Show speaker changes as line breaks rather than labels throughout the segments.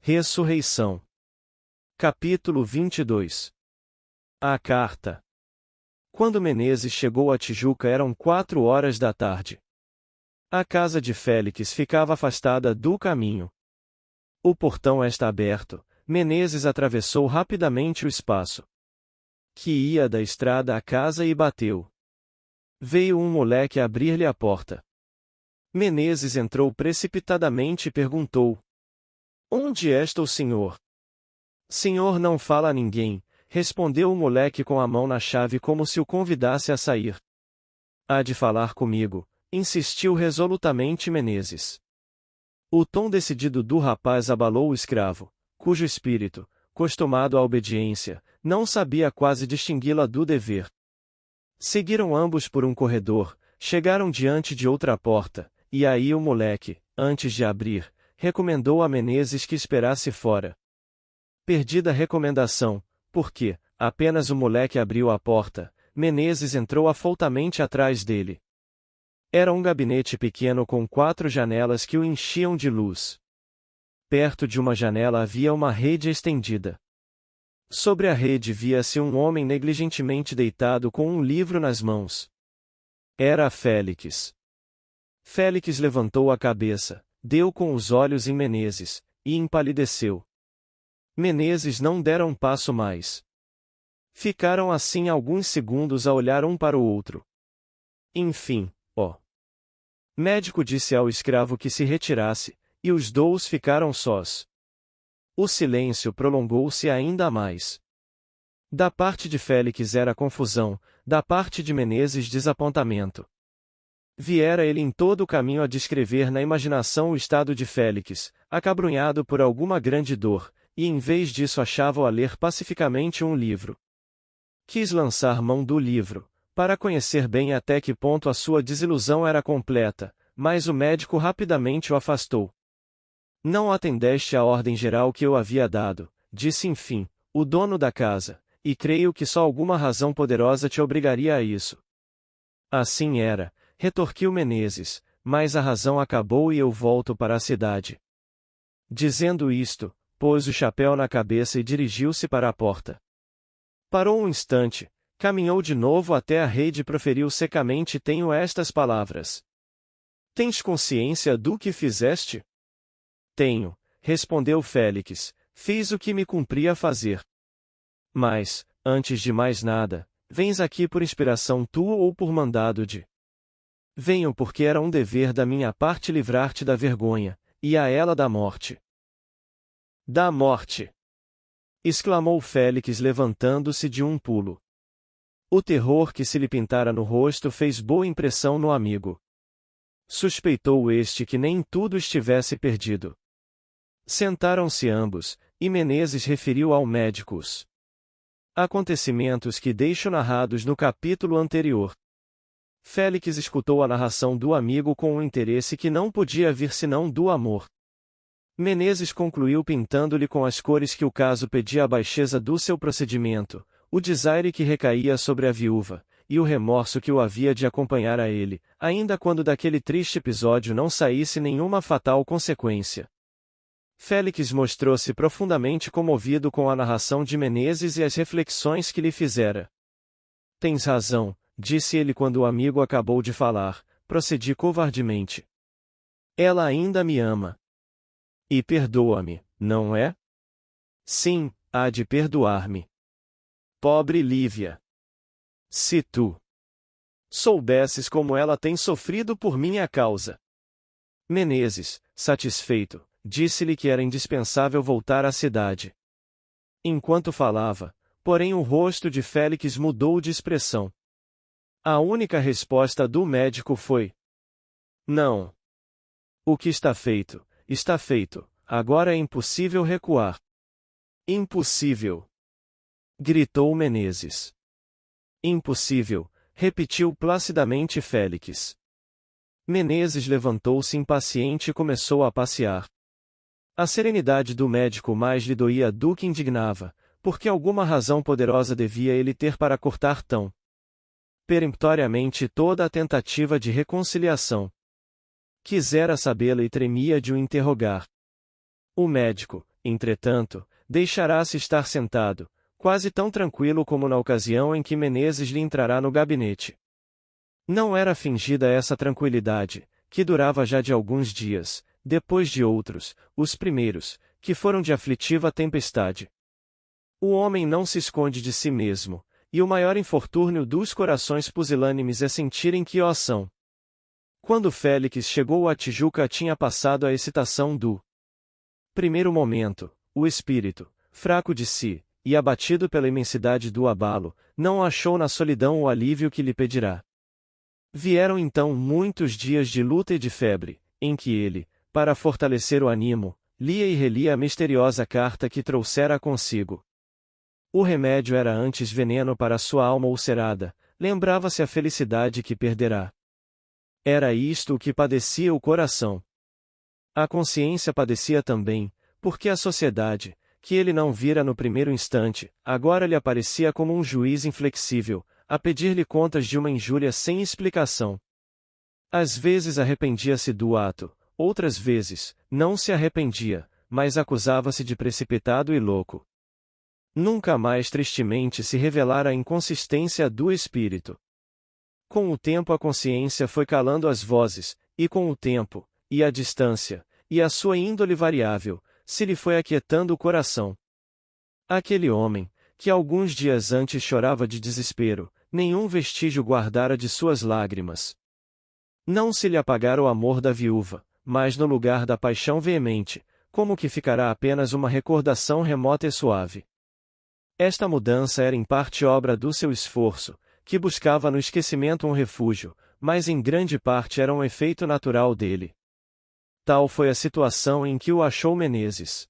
Ressurreição. Capítulo 22. A carta. Quando Menezes chegou à Tijuca eram 4 horas da tarde. A casa de Félix ficava afastada do caminho. O portão está aberto. Menezes atravessou rapidamente o espaço que ia da estrada à casa e bateu. Veio um moleque abrir-lhe a porta. Menezes entrou precipitadamente e perguntou: "Onde está o senhor?" "Senhor não fala a ninguém", respondeu o moleque com a mão na chave como se o convidasse a sair. "Há de falar comigo", insistiu resolutamente Menezes. O tom decidido do rapaz abalou o escravo, cujo espírito, costumado à obediência, não sabia quase distingui-la do dever. Seguiram ambos por um corredor, chegaram diante de outra porta, e aí o moleque, antes de abrir, recomendou a Menezes que esperasse fora. Perdida a recomendação, porque, apenas o moleque abriu a porta, Menezes entrou afoutalmente atrás dele. Era um gabinete pequeno com 4 janelas que o enchiam de luz. Perto de uma janela havia uma rede estendida. Sobre a rede via-se um homem negligentemente deitado com um livro nas mãos. Era Félix. Félix levantou a cabeça, deu com os olhos em Menezes, e empalideceu. Menezes não dera um passo mais. Ficaram assim alguns segundos a olhar um para o outro. Enfim, médico disse ao escravo que se retirasse, e os dois ficaram sós. O silêncio prolongou-se ainda mais. Da parte de Félix era confusão, da parte de Menezes desapontamento. Viera ele em todo o caminho a descrever na imaginação o estado de Félix, acabrunhado por alguma grande dor, e em vez disso achava-o a ler pacificamente um livro. Quis lançar mão do livro, para conhecer bem até que ponto a sua desilusão era completa, mas o médico rapidamente o afastou. "Não atendeste à ordem geral que eu havia dado", disse enfim, o dono da casa, "e creio que só alguma razão poderosa te obrigaria a isso." "Assim era", retorquiu Menezes, "mas a razão acabou e eu volto para a cidade." Dizendo isto, pôs o chapéu na cabeça e dirigiu-se para a porta. Parou um instante, caminhou de novo até a rede e proferiu secamente: "Tenho estas palavras. Tens consciência do que fizeste?" "Tenho", respondeu Félix, "fiz o que me cumpria fazer. Mas, antes de mais nada, vens aqui por inspiração tua ou por mandado de?" "Venho porque era um dever da minha parte livrar-te da vergonha, e a ela da morte." "Da morte!" exclamou Félix levantando-se de um pulo. O terror que se lhe pintara no rosto fez boa impressão no amigo. Suspeitou este que nem tudo estivesse perdido. Sentaram-se ambos, e Menezes referiu ao médico os acontecimentos que deixo narrados no capítulo anterior. Félix escutou a narração do amigo com um interesse que não podia vir senão do amor. Menezes concluiu pintando-lhe com as cores que o caso pedia a baixeza do seu procedimento, o desaire que recaía sobre a viúva, e o remorso que o havia de acompanhar a ele, ainda quando daquele triste episódio não saísse nenhuma fatal consequência. Félix mostrou-se profundamente comovido com a narração de Menezes e as reflexões que lhe fizera. "Tens razão", disse ele quando o amigo acabou de falar, "procedi covardemente. Ela ainda me ama. E perdoa-me, não é?" "Sim, há de perdoar-me. Pobre Lívia! Se tu soubesses como ela tem sofrido por minha causa." Menezes, satisfeito, disse-lhe que era indispensável voltar à cidade. Enquanto falava, porém o rosto de Félix mudou de expressão. A única resposta do médico foi: "Não. O que está feito, está feito, agora é impossível recuar." "Impossível!" gritou Menezes. "Impossível", repetiu placidamente Félix. Menezes levantou-se impaciente e começou a passear. A serenidade do médico mais lhe doía do que indignava, porque alguma razão poderosa devia ele ter para cortar tão peremptoriamente toda a tentativa de reconciliação. Quisera sabê-la e tremia de o interrogar. O médico, entretanto, deixará-se estar sentado, quase tão tranquilo como na ocasião em que Menezes lhe entrará no gabinete. Não era fingida essa tranquilidade, que durava já de alguns dias, depois de outros, os primeiros, que foram de aflitiva tempestade. O homem não se esconde de si mesmo, e o maior infortúnio dos corações pusilânimes é sentirem que o são. Quando Félix chegou à Tijuca tinha passado a excitação do primeiro momento, o espírito, fraco de si, e abatido pela imensidade do abalo, não achou na solidão o alívio que lhe pedirá. Vieram então muitos dias de luta e de febre, em que ele, para fortalecer o ânimo, lia e relia a misteriosa carta que trouxera consigo. O remédio era antes veneno para sua alma ulcerada, lembrava-se a felicidade que perderá. Era isto o que padecia o coração. A consciência padecia também, porque a sociedade, que ele não vira no primeiro instante, agora lhe aparecia como um juiz inflexível, a pedir-lhe contas de uma injúria sem explicação. Às vezes arrependia-se do ato, outras vezes, não se arrependia, mas acusava-se de precipitado e louco. Nunca mais tristemente se revelara a inconsistência do espírito. Com o tempo a consciência foi calando as vozes, e com o tempo, e a distância, e a sua índole variável, se lhe foi aquietando o coração. Aquele homem, que alguns dias antes chorava de desespero, nenhum vestígio guardara de suas lágrimas. Não se lhe apagara o amor da viúva, mas no lugar da paixão veemente, como que ficará apenas uma recordação remota e suave. Esta mudança era em parte obra do seu esforço, que buscava no esquecimento um refúgio, mas em grande parte era um efeito natural dele. Tal foi a situação em que o achou Menezes.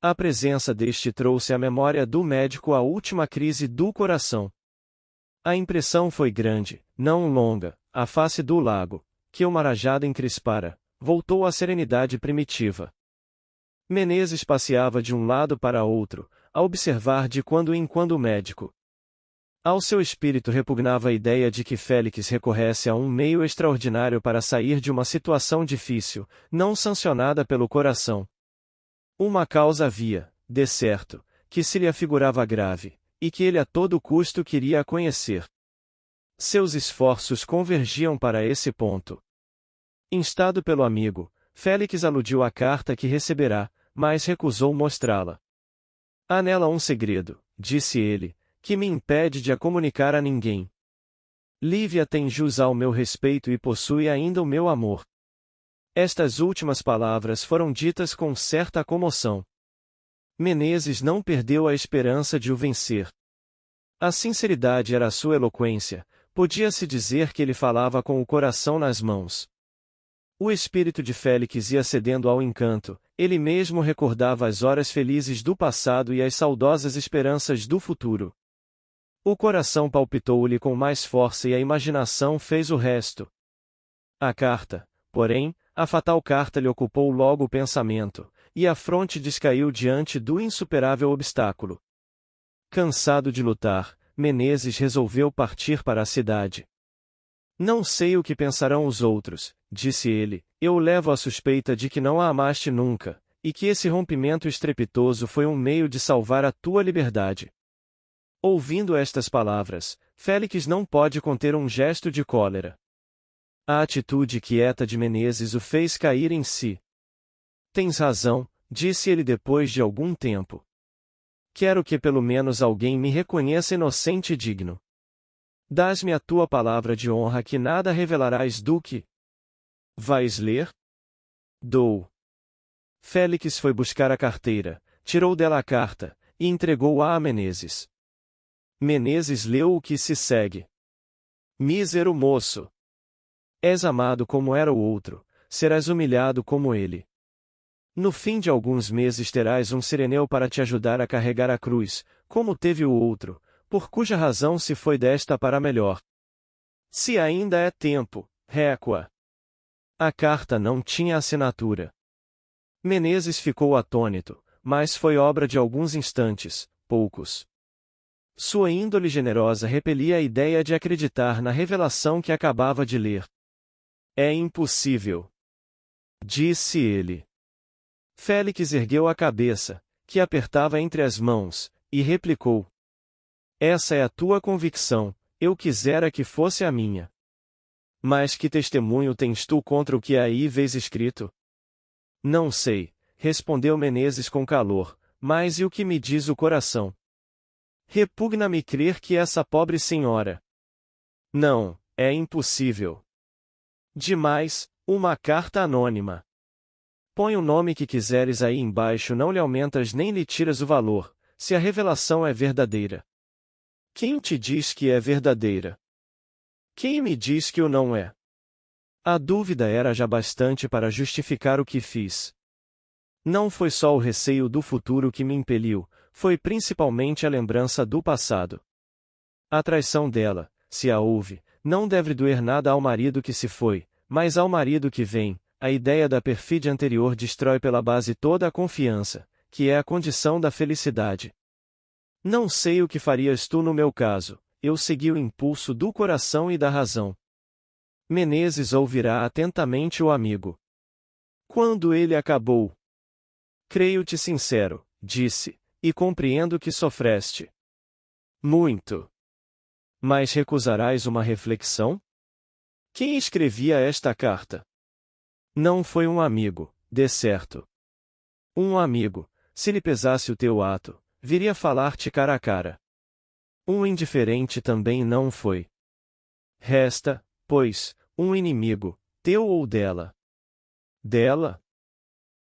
A presença deste trouxe à memória do médico a última crise do coração. A impressão foi grande, não longa, a face do lago, que o marajado encrespara, voltou à serenidade primitiva. Menezes passeava de um lado para outro, a observar de quando em quando o médico. Ao seu espírito repugnava a ideia de que Félix recorresse a um meio extraordinário para sair de uma situação difícil, não sancionada pelo coração. Uma causa havia, de certo, que se lhe afigurava grave, e que ele a todo custo queria conhecer. Seus esforços convergiam para esse ponto. Instado pelo amigo, Félix aludiu à carta que receberá, mas recusou mostrá-la. Há nela um segredo, disse ele, que me impede de a comunicar a ninguém. Lívia tem jus ao meu respeito e possui ainda o meu amor. Estas últimas palavras foram ditas com certa comoção. Menezes não perdeu a esperança de o vencer. A sinceridade era a sua eloquência, podia-se dizer que ele falava com o coração nas mãos. O espírito de Félix ia cedendo ao encanto, ele mesmo recordava as horas felizes do passado e as saudosas esperanças do futuro. O coração palpitou-lhe com mais força e a imaginação fez o resto. A carta, porém, a fatal carta lhe ocupou logo o pensamento, e a fronte descaiu diante do insuperável obstáculo. Cansado de lutar, Menezes resolveu partir para a cidade. Não sei o que pensarão os outros, disse ele, eu levo a suspeita de que não a amaste nunca, e que esse rompimento estrepitoso foi um meio de salvar a tua liberdade. Ouvindo estas palavras, Félix não pode conter um gesto de cólera. A atitude quieta de Menezes o fez cair em si. Tens razão, disse ele depois de algum tempo. Quero que pelo menos alguém me reconheça inocente e digno. Dás-me a tua palavra de honra que nada revelarás do que vais ler? Dou. Félix foi buscar a carteira, tirou dela a carta, e entregou-a a Menezes. Menezes leu o que se segue. Mísero moço! És amado como era o outro, serás humilhado como ele. No fim de alguns meses terás um sireneu para te ajudar a carregar a cruz, como teve o outro, por cuja razão se foi desta para melhor. Se ainda é tempo, recua. A carta não tinha assinatura. Menezes ficou atônito, mas foi obra de alguns instantes, poucos. Sua índole generosa repelia a ideia de acreditar na revelação que acabava de ler. É impossível, disse ele. Félix ergueu a cabeça, que apertava entre as mãos, e replicou: Essa é a tua convicção, eu quisera que fosse a minha. Mas que testemunho tens tu contra o que aí vês escrito? Não sei, respondeu Menezes com calor, mas e o que me diz o coração? Repugna-me crer que essa pobre senhora. Não, é impossível. Demais, uma carta anônima. Põe o nome que quiseres aí embaixo, não lhe aumentas nem lhe tiras o valor, se a revelação é verdadeira. Quem te diz que é verdadeira? Quem me diz que o não é? A dúvida era já bastante para justificar o que fiz. Não foi só o receio do futuro que me impeliu, foi principalmente a lembrança do passado. A traição dela, se a houve, não deve doer nada ao marido que se foi, mas ao marido que vem. A ideia da perfídia anterior destrói pela base toda a confiança, que é a condição da felicidade. Não sei o que farias tu no meu caso, eu segui o impulso do coração e da razão. Menezes ouvirá atentamente o amigo. Quando ele acabou: Creio-te sincero, disse, e compreendo que sofreste muito. Mas recusarás uma reflexão? Quem escrevia esta carta? Não foi um amigo, de certo. Um amigo, se lhe pesasse o teu ato, viria falar-te cara a cara. Um indiferente também não foi. Resta, pois, um inimigo, teu ou dela. Dela?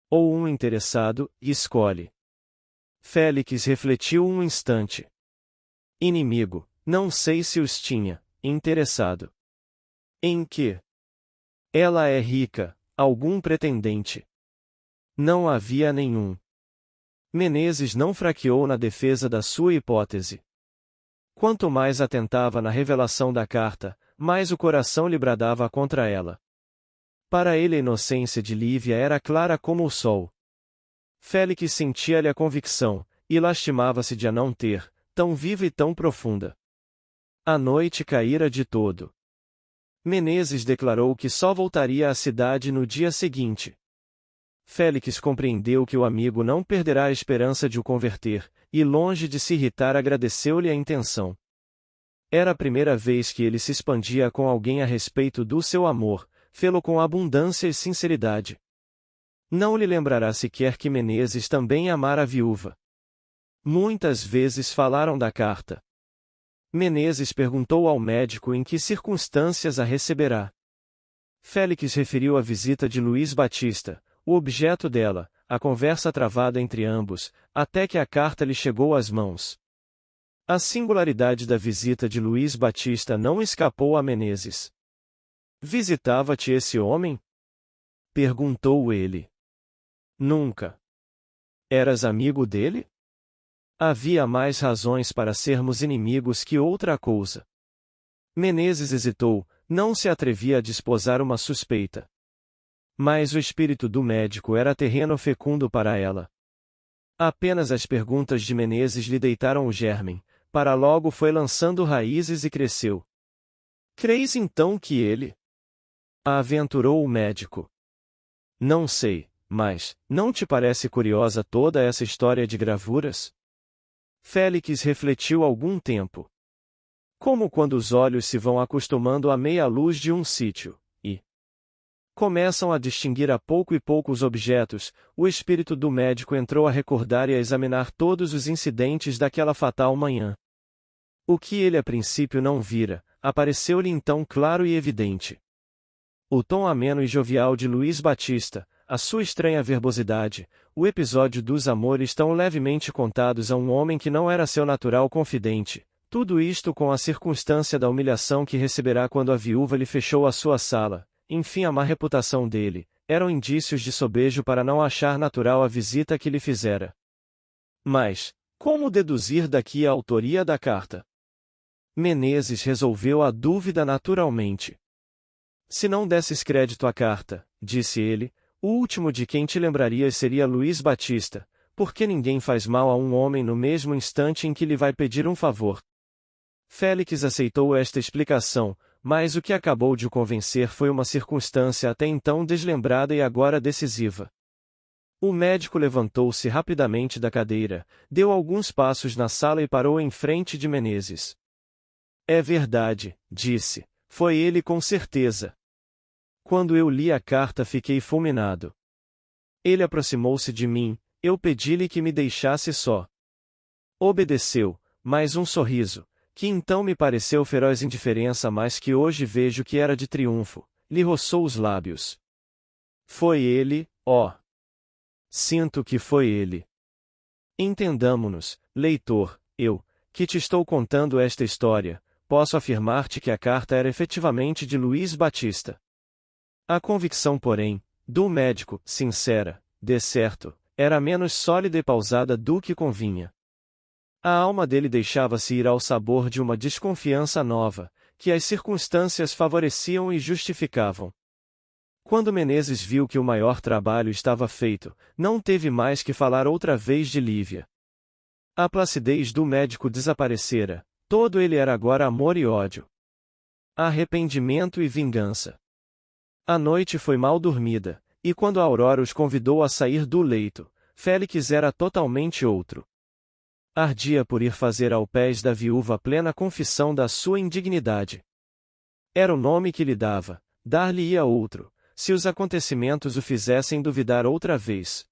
Ou um interessado, escolhe. Félix refletiu um instante. Inimigo, não sei se os tinha. Interessado. Em que? Ela é rica. Algum pretendente? Não havia nenhum. Menezes não fraqueou na defesa da sua hipótese. Quanto mais atentava na revelação da carta, mais o coração lhe bradava contra ela. Para ele a inocência de Lívia era clara como o sol. Félix sentia-lhe a convicção, e lastimava-se de a não ter, tão viva e tão profunda. A noite caíra de todo. Menezes declarou que só voltaria à cidade no dia seguinte. Félix compreendeu que o amigo não perderá a esperança de o converter, e longe de se irritar agradeceu-lhe a intenção. Era a primeira vez que ele se expandia com alguém a respeito do seu amor, fê-lo com abundância e sinceridade. Não lhe lembrará sequer que Menezes também amara a viúva. Muitas vezes falaram da carta. Menezes perguntou ao médico em que circunstâncias a receberá. Félix referiu a visita de Luís Batista, o objeto dela, a conversa travada entre ambos, até que a carta lhe chegou às mãos. A singularidade da visita de Luís Batista não escapou a Menezes. Visitava-te esse homem? Perguntou ele. Nunca. Eras amigo dele? Havia mais razões para sermos inimigos que outra coisa. Menezes hesitou, não se atrevia a disposar uma suspeita. Mas o espírito do médico era terreno fecundo para ela. Apenas as perguntas de Menezes lhe deitaram o germe, para logo foi lançando raízes e cresceu. Creis então que ele? Aventurou o médico. Não sei, mas, não te parece curiosa toda essa história de gravuras? Félix refletiu algum tempo. Como quando os olhos se vão acostumando à meia luz de um sítio, e começam a distinguir a pouco e pouco os objetos, o espírito do médico entrou a recordar e a examinar todos os incidentes daquela fatal manhã. O que ele a princípio não vira, apareceu-lhe então claro e evidente. O tom ameno e jovial de Luís Batista, a sua estranha verbosidade, o episódio dos amores tão levemente contados a um homem que não era seu natural confidente, tudo isto com a circunstância da humilhação que receberá quando a viúva lhe fechou a sua sala, enfim a má reputação dele, eram indícios de sobejo para não achar natural a visita que lhe fizera. Mas, como deduzir daqui a autoria da carta? Menezes resolveu a dúvida naturalmente. Se não desses crédito à carta, disse ele, o último de quem te lembrarias seria Luís Batista, porque ninguém faz mal a um homem no mesmo instante em que lhe vai pedir um favor. Félix aceitou esta explicação, mas o que acabou de o convencer foi uma circunstância até então deslembrada e agora decisiva. O médico levantou-se rapidamente da cadeira, deu alguns passos na sala e parou em frente de Menezes. É verdade, disse. Foi ele com certeza. Quando eu li a carta fiquei fulminado. Ele aproximou-se de mim, eu pedi-lhe que me deixasse só. Obedeceu, mas um sorriso, que então me pareceu feroz indiferença mas que hoje vejo que era de triunfo, lhe roçou os lábios. Foi ele, ó. Sinto que foi ele. Entendamo-nos, leitor, eu, que te estou contando esta história, posso afirmar-te que a carta era efetivamente de Luís Batista. A convicção, porém, do médico, sincera, de certo, era menos sólida e pausada do que convinha. A alma dele deixava-se ir ao sabor de uma desconfiança nova, que as circunstâncias favoreciam e justificavam. Quando Menezes viu que o maior trabalho estava feito, não teve mais que falar outra vez de Lívia. A placidez do médico desaparecera, todo ele era agora amor e ódio. Arrependimento e vingança. A noite foi mal dormida, e quando a Aurora os convidou a sair do leito, Félix era totalmente outro. Ardia por ir fazer ao pés da viúva plena confissão da sua indignidade. Era o nome que lhe dava, dar-lhe-ia outro, se os acontecimentos o fizessem duvidar outra vez.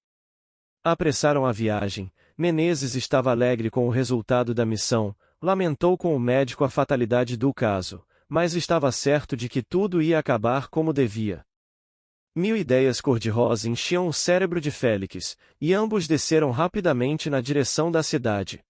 Apressaram a viagem, Menezes estava alegre com o resultado da missão, lamentou com o médico a fatalidade do caso, mas estava certo de que tudo ia acabar como devia. 1000 ideias cor-de-rosa enchiam o cérebro de Félix, e ambos desceram rapidamente na direção da cidade.